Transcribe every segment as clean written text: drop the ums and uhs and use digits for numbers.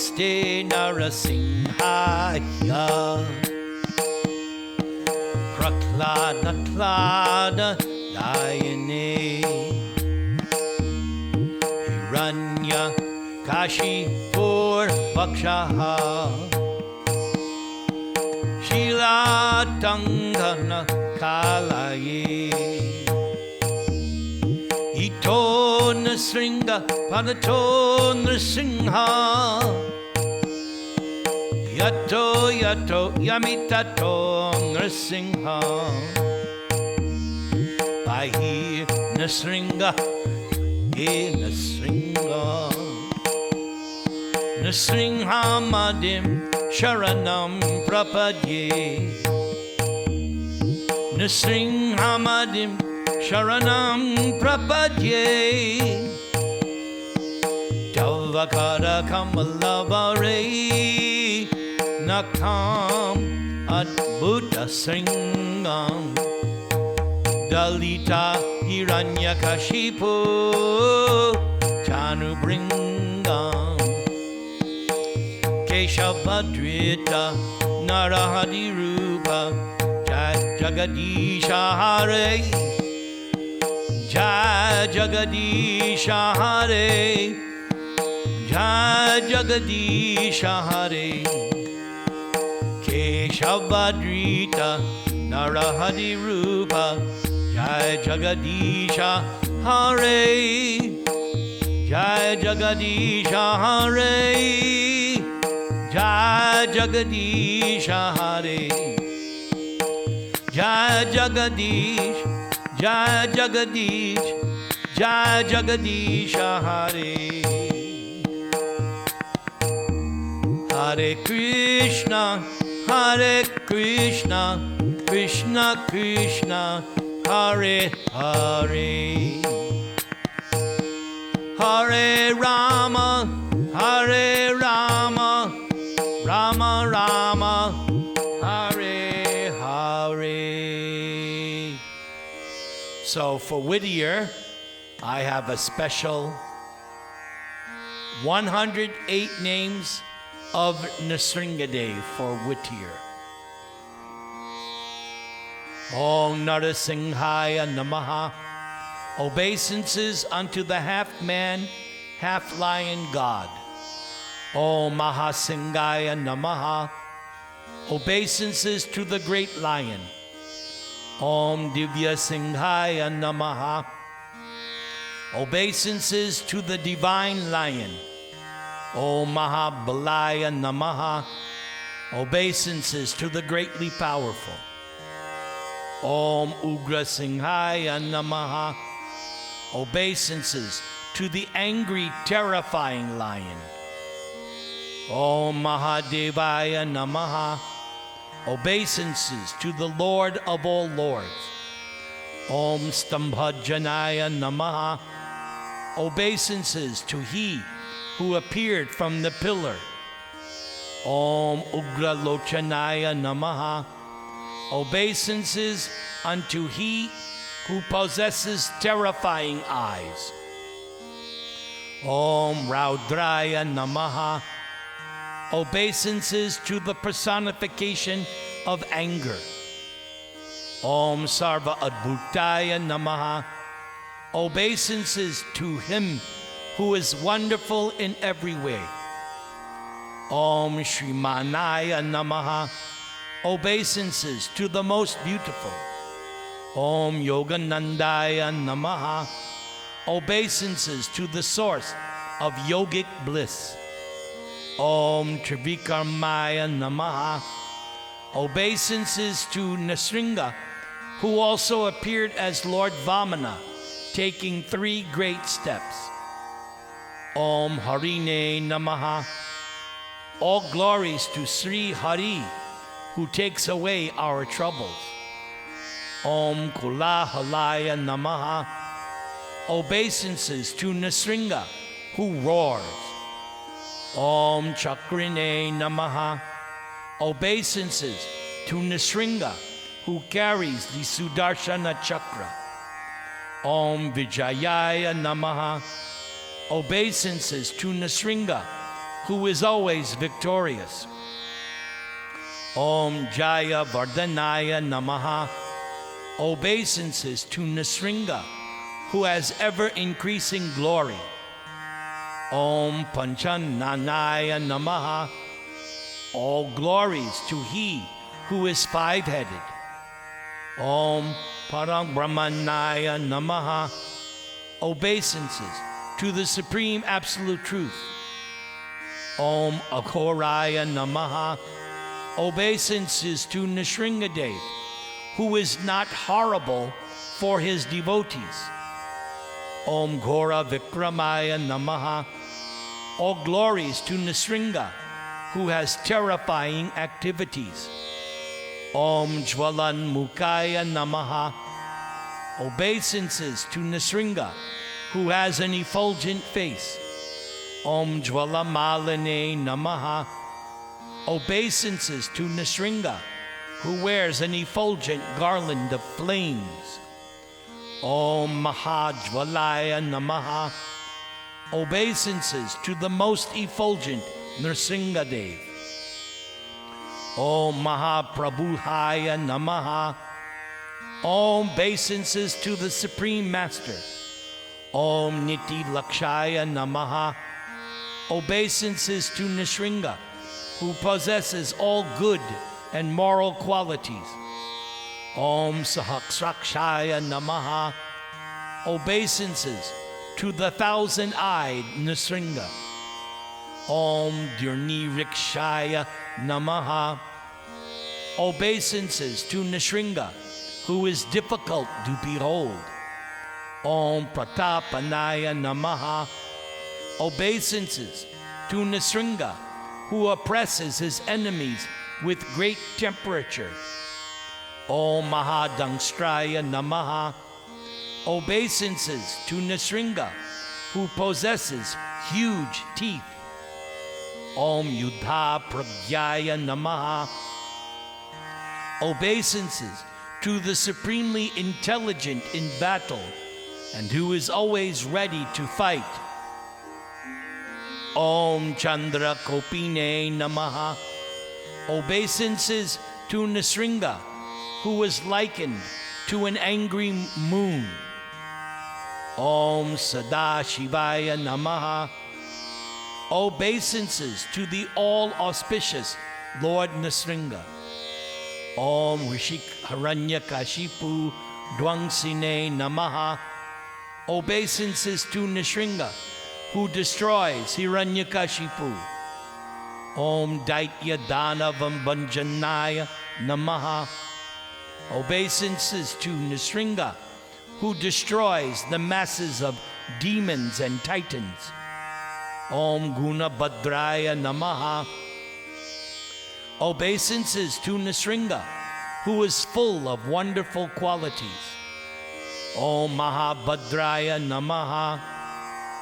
Namaste Nrisinghaya Prahlada Dayane Hiranya Kashipur Vakshaha Shilatangana Kalaye Ito Nrisingha Panato Nrisingha Yato Yato Yamitato Nrisingha Pahi Nrisingha Nrisingha Nrisingha Madim Sharanam Prapadye Nrisingha Madim Sharanam Prapadye Tavakara Kamalavare Nakam Adbhuta Sringam Dalita Hiranyakashipu Chanubringam Keshavadrita Narahadi Rupa Jagadisha Hare Jai Jagadisha Hare Jai Jagadisha Hare Keshavadrita Narahadi Rupa Jai Jagadisha Hare Jai Jagadisha Hare Jai Jagadisha Hare Jai Jagadish Jai Jagadish Jai Jagadisha Hare Hare Krishna Krishna Krishna Hare Hare Hare Rama Rama Rama Hare Hare. So for Whittier, I have a special 108 names of Nrisingha Day for Whittier. Om Nrisinghaya Namaha. Obeisances unto the half-man, half-lion God. Om Mahasinghaya Namaha. Obeisances to the great lion. Om Divya Singhaya Namaha. Obeisances to the divine lion. Om Mahabalaya Namaha. Obeisances to the greatly powerful. Om Ugra Singhaya Namaha. Obeisances to the angry, terrifying lion. Om Mahadevaya Namaha. Obeisances to the Lord of all lords. Om Stambhajanaya Namaha. Obeisances to he who appeared from the pillar. Om Ugra Lochanaya Namaha. Obeisances unto he who possesses terrifying eyes. Om Raudraya Namaha. Obeisances to the personification of anger. Om Sarva Adbhutaya Namaha. Obeisances to him who is wonderful in every way. Om Shrimanaya Namaha. Obeisances to the most beautiful. Om Yoganandaya Namaha. Obeisances to the source of yogic bliss. Om Trivikarmaya Namaha. Obeisances to Nrisingha, who also appeared as Lord Vamana, taking 3 great steps. Om Harine Namaha. All glories to Sri Hari, who takes away our troubles. Om Kulahalaya Namaha. Obeisances to Nrisingha, who roars. Om Chakrine Namaha. Obeisances to Nrisingha, who carries the Sudarshana Chakra. Om Vijayaya Namaha. Obeisances to Nrisingha, who is always victorious. Om Jaya Vardhanaya Namaha. Obeisances to Nrisingha, who has ever-increasing glory. Om Panchananaya Namaha. All glories to He who is five-headed. Om Parang Brahmanaya Namaha. Obeisances to the Supreme Absolute Truth. Om Aghoraya Namaha. Obeisances to Nrisingha Dev, who is not horrible for his devotees. Om Ghora Vikramaya Namaha. All glories to Nrisingha, who has terrifying activities. Om Jwalan Mukaya Namaha. Obeisances to Nrisingha, who has an effulgent face. Om Jwala Maline Namaha. Obeisances to Nrisingha, who wears an effulgent garland of flames. Om Mahajvalaya Namaha. Obeisances to the most effulgent Nrisingha Dev. Om Mahaprabhuhaya Namaha. Om obeisances to the Supreme Master. Om Niti Lakshaya Namaha. Obeisances to Nrisingha, who possesses all good and moral qualities. Om Sahasrakshaya Namaha. Obeisances to the thousand-eyed Nrisingha. Om Dirnirikshaya Namaha. Obeisances to Nrisingha, who is difficult to behold. Om Pratapanaya Namaha. Obeisances to Nrisingha, who oppresses his enemies with great temperature. Om Mahadangstraya Namaha. Obeisances to Nrisingha, who possesses huge teeth. Om Yudha Pragyaya Namaha. Obeisances to the supremely intelligent in battle and who is always ready to fight. Om Chandra Kopine Namaha. Obeisances to Nrisingha, who was likened to an angry moon. Om Sadashivaya Namaha. Obeisances to the all-auspicious Lord Nrisingha. Om Rishik Haranyakashipu Dwangsine Namaha. Obeisances to Nrisingha, who destroys Hiranyakashipu. Om Daitya Danavam Banjanaya Namaha. Obeisances to Nrisingha, who destroys the masses of demons and titans. Om Guna Bhadraya Namaha. Obeisances to Nrisingha, who is full of wonderful qualities. Om Mahabhadraya Namaha.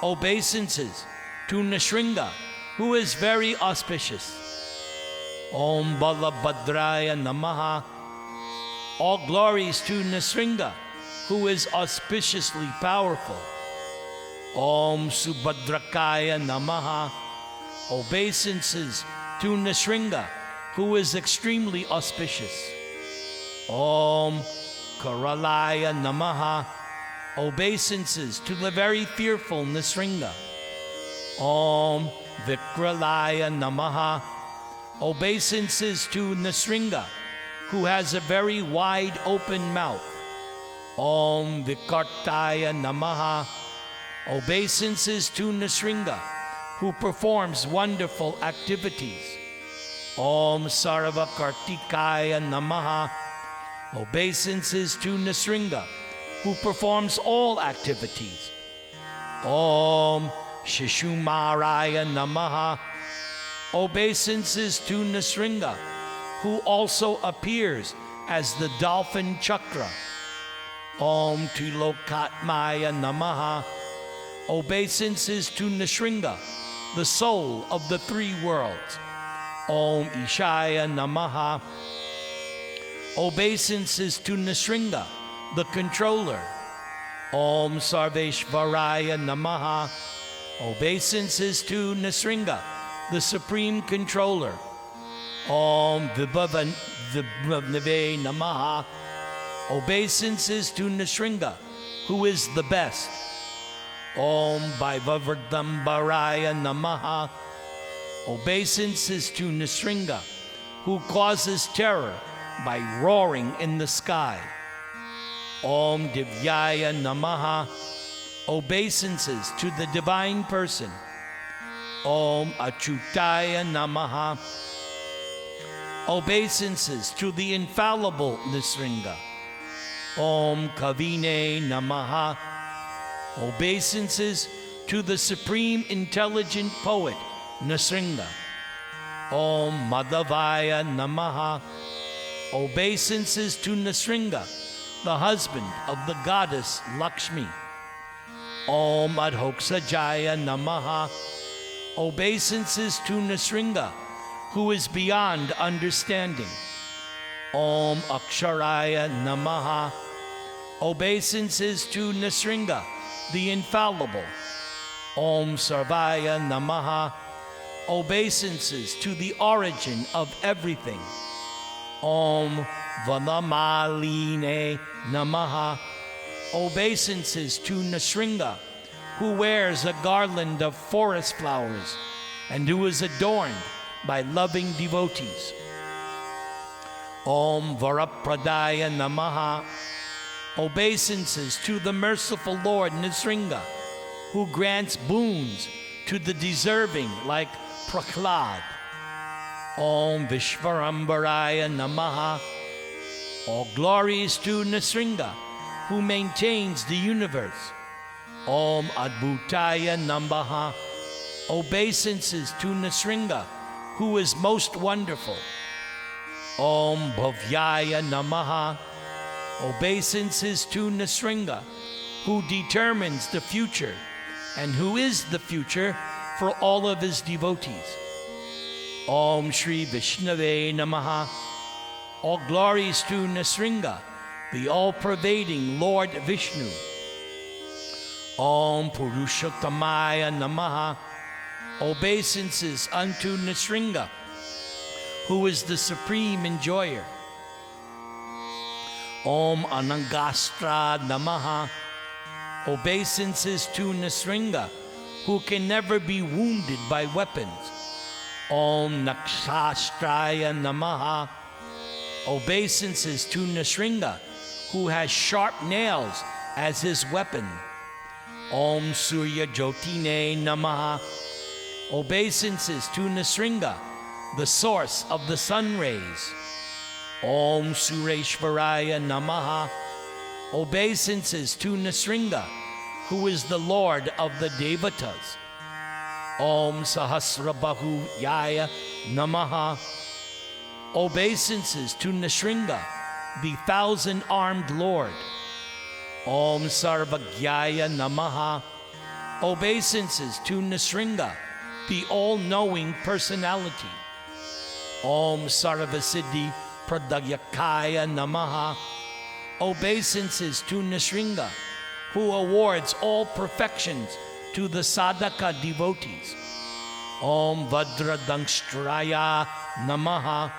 Obeisances to Nrisingha, who is very auspicious. Om Balabhadraya Namaha. All glories to Nrisingha, who is auspiciously powerful. Om Subhadrakaya Namaha. Obeisances to Nrisingha, who is extremely auspicious. Om Karalaya Namaha. Obeisances to the very fearful Nrisingha. Om Vikralaya Namaha. Obeisances to Nrisingha, who has a very wide open mouth. Om Vikartaya Namaha. Obeisances to Nrisingha, who performs wonderful activities. Om Sarva Kartikaya Namaha. Obeisances to Nrisingha, who performs all activities. Om Shishumaraya Namaha. Obeisances to Nrisingha, who also appears as the dolphin chakra. Om Trilokatmaya Namaha. Obeisances to Nrisingha, the soul of the three worlds. Om Ishaya Namaha. Obeisances to Nrisingha, the controller. Om Sarveshvaraya Namaha. Obeisances to Nrisingha, the Supreme Controller. Om Vibhavanave Namaha. Obeisances to Nrisingha, who is the best. Om Vaivavardhambaraya Namaha. Obeisances to Nrisingha, who causes terror by roaring in the sky. Om Divyaya Namaha. Obeisances to the Divine Person. Om Achyutaya Namaha. Obeisances to the infallible Nrisingha. Om Kavine Namaha. Obeisances to the Supreme Intelligent Poet Nrisingha. Om Madhavaya Namaha. Obeisances to Nrisingha, the husband of the goddess Lakshmi. Om Adhoksajaya Namaha. Obeisances to Nrisingha, who is beyond understanding. Om Aksharaya Namaha. Obeisances to Nrisingha, the infallible. Om Sarvaya Namaha. Obeisances to the origin of everything. Om Vanamaline Namaha. Obeisances to Nrisingha, who wears a garland of forest flowers and who is adorned by loving devotees. Om Varapradaya Namaha. Obeisances to the merciful Lord Nrisingha, who grants boons to the deserving like Prahlad. Om Vishvarambaraya Namaha. All glories to Nrisingha, who maintains the universe. Om Adbhutaya Namaha. Obeisances to Nrisingha, who is most wonderful. Om Bhavyaya Namaha. Obeisances to Nrisingha, who determines the future and who is the future for all of his devotees. Om Shri Vishnave Namaha. All glories to Nrisingha, the all-pervading Lord Vishnu. Om Purushottamaya Namaha. Obeisances unto Nrisingha, who is the supreme enjoyer. Om Anangastra Namaha. Obeisances to Nrisingha, who can never be wounded by weapons. Om Nakshastraya Namaha. Obeisances to Nrisingha, who has sharp nails as his weapon. Om Surya Jyotine Namaha. Obeisances to Nrisingha, the source of the sun rays. Om Sureshvaraya Namaha. Obeisances to Nrisingha, who is the Lord of the Devatas. Om Sahasrabahu Yaya Namaha. Obeisances to Nrisingha, the thousand-armed Lord. Om Sarvagyaya Namaha. Obeisances to Nrisingha, the all-knowing personality. Om Sarvasiddhi Pradayakaya Namaha. Obeisances to Nrisingha, who awards all perfections to the sadhaka devotees. Om Vajradangshtraya Namaha.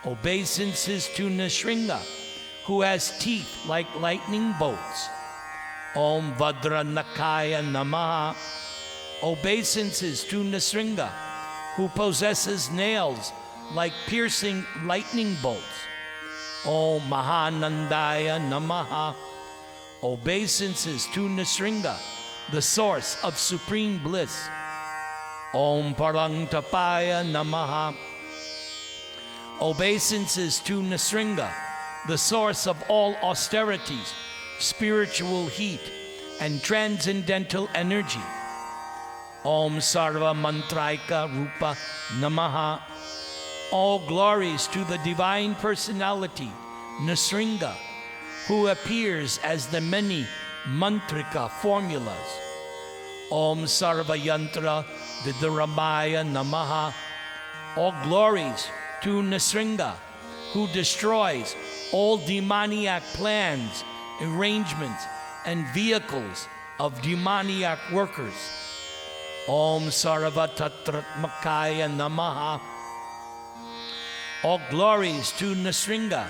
Obeisances to Nrisingha, who has teeth like lightning bolts. Om Vajranakaya Namaha. Obeisances to Nrisingha, who possesses nails like piercing lightning bolts. Om Mahanandaya Namaha. Obeisances to Nrisingha, the source of supreme bliss. Om Parangtapaya Namaha. Obeisances to Nrisingha, the source of all austerities, spiritual heat, and transcendental energy. Om Sarva Mantraika Rupa Namaha. All glories to the Divine Personality, Nrisingha, who appears as the many mantrika formulas. Om Sarva Yantra Viduramaya Namaha. All glories to Nrisingha, who destroys all demoniac plans, arrangements, and vehicles of demoniac workers. Om Sarvatatratmakaya Namaha. All glories to Nrisingha,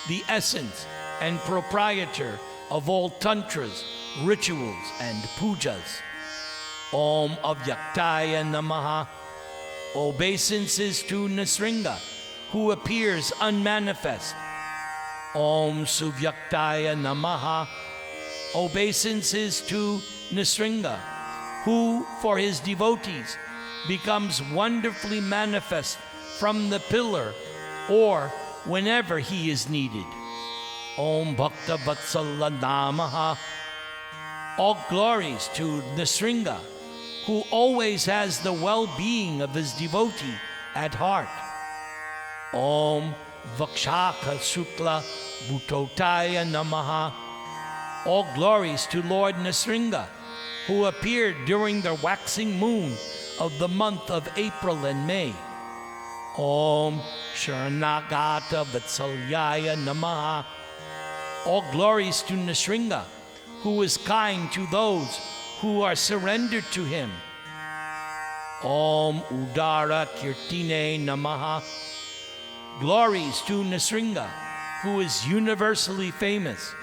the essence and proprietor of all tantras, rituals, and pujas. Om Avyaktaya Namaha. Obeisances to Nrisingha, who appears unmanifest. Om Suvyaktaya Namaha. Obeisances to Nrisingha, who for his devotees becomes wonderfully manifest from the pillar or whenever he is needed. Om Bhakta Vatsala Namaha. All glories to Nrisingha, who always has the well-being of his devotee at heart. Om Vakshaka Sukla Bhutotaya Namaha. All glories to Lord Nrisingha, who appeared during the waxing moon of the month of April and May. Om Sharanagata Vatsalyaya Namaha. All glories to Nrisingha, who is kind to those who are surrendered to him. Om Udara Kirtine Namaha. Glories to Nrisingha, who is universally famous.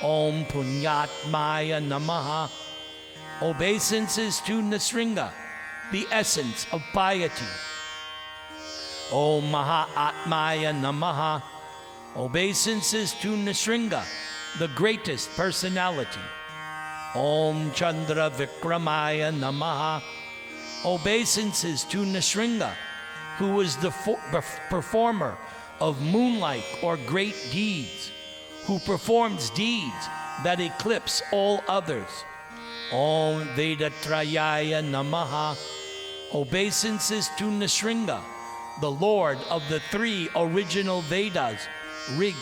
Om Punyatmaya Namaha. Obeisances to Nrisingha, the essence of piety. Om Mahatmaya Namaha. Obeisances to Nrisingha, the greatest personality. Om Chandra Vikramaya Namaha. Obeisances to Nrisingha, who is the performer of moonlight or great deeds, who performs deeds that eclipse all others. Om Vedatrayaya Namaha. Obeisances to Nrisingha, the Lord of the three original Vedas, Rig,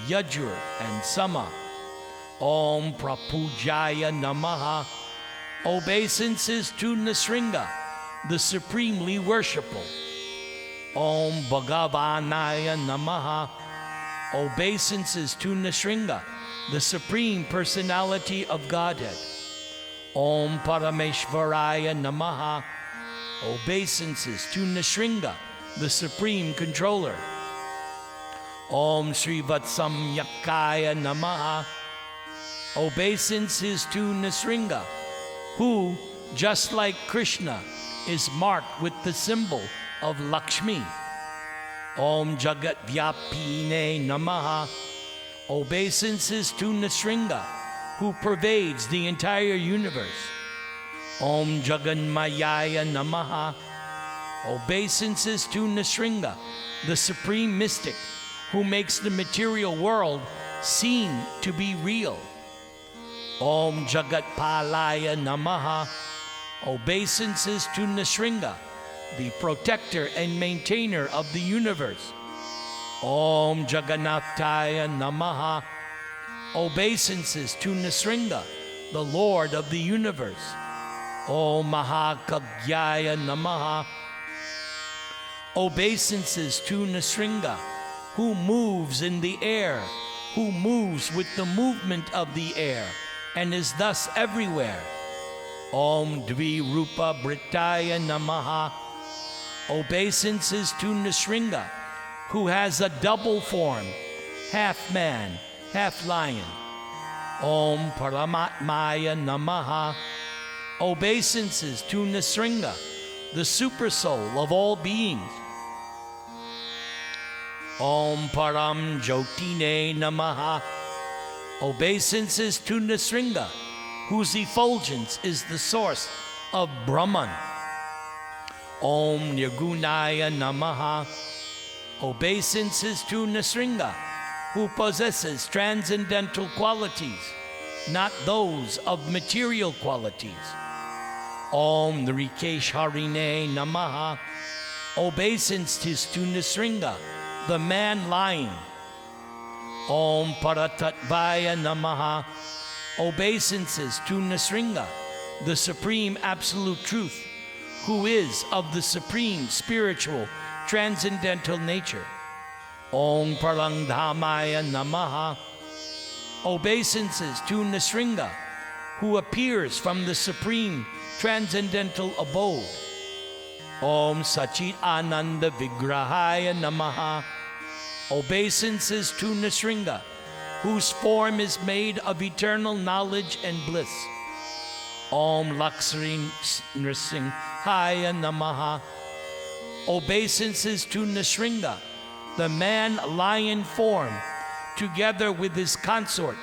Yajur, and Sama. Om Prapujaya Namaha. Obeisances to Nrisingha, the supremely worshipful. Om Bhagavanaya Namaha. Obeisances to Nrisingha, the supreme personality of Godhead. Om Parameshvaraya Namaha. Obeisances to Nrisingha, the supreme controller. Om Srivatsamyakaya Namaha. Obeisances to Nrisingha, who, just like Krishna, is marked with the symbol of Lakshmi. Om Jagat Vyapine Namaha. Obeisances to Nrisingha, who pervades the entire universe. Om Jaganmayaya Namaha. Obeisances to Nrisingha, the supreme mystic, who makes the material world seem to be real. Om Jagatpalaya Namaha. Obeisances to Nrisingha, the protector and maintainer of the universe. Om Jagannathaya Namaha. Obeisances to Nrisingha, the Lord of the universe. Om Mahakagyaya Namaha. Obeisances to Nrisingha, who moves in the air, who moves with the movement of the air, and is thus everywhere. Om Dvirupa Britaya Namaha. Obeisances to Nrisingha, who has a double form, half man, half lion. Om Paramatmaya Namaha. Obeisances to Nrisingha, the supersoul of all beings. Om Param Jyotine Namaha. Obeisances to Nrisingha, whose effulgence is the source of Brahman. Om Nirgunaya Namaha. Obeisances to Nrisingha, who possesses transcendental qualities, not those of material qualities. Om Nrikesharine Namaha. Obeisances to Nrisingha, the man lion. Om Paratatvaya Namaha. Obeisances to Nrisingha, the supreme absolute truth, who is of the supreme spiritual transcendental nature. Om Parangdhamaya Namaha. Obeisances to Nrisingha, who appears from the supreme transcendental abode. Om Sachit Ananda Vigrahaya Namaha. Obeisances to Nrisingha, whose form is made of eternal knowledge and bliss. Om Laksri Nrisinghaya Namaha. Obeisances to Nrisingha, the man-lion form, together with his consort,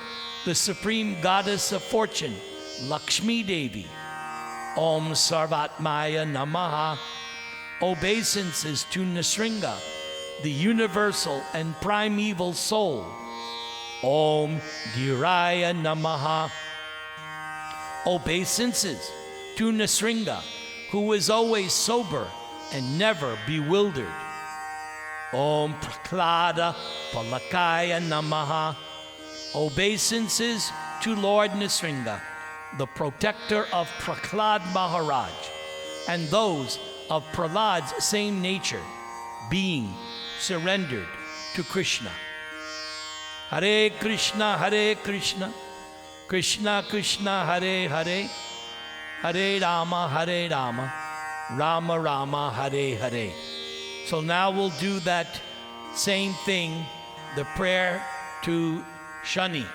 the supreme goddess of fortune, Lakshmi Devi. Om Sarvatmaya Namaha. Obeisances to Nrisingha, the universal and primeval soul. Om Dhiraya Namaha. Obeisances to Nrisingha, who is always sober and never bewildered. Om Prahlada Palakaya Namaha. Obeisances to Lord Nrisingha, the protector of Prahlad Maharaj, and those of Prahlad's same nature, being surrendered to Krishna. Hare Krishna, Krishna Krishna, Hare Hare, Hare Rama, Rama Rama, Hare Hare. So now we'll do that same thing, the prayer to Shani.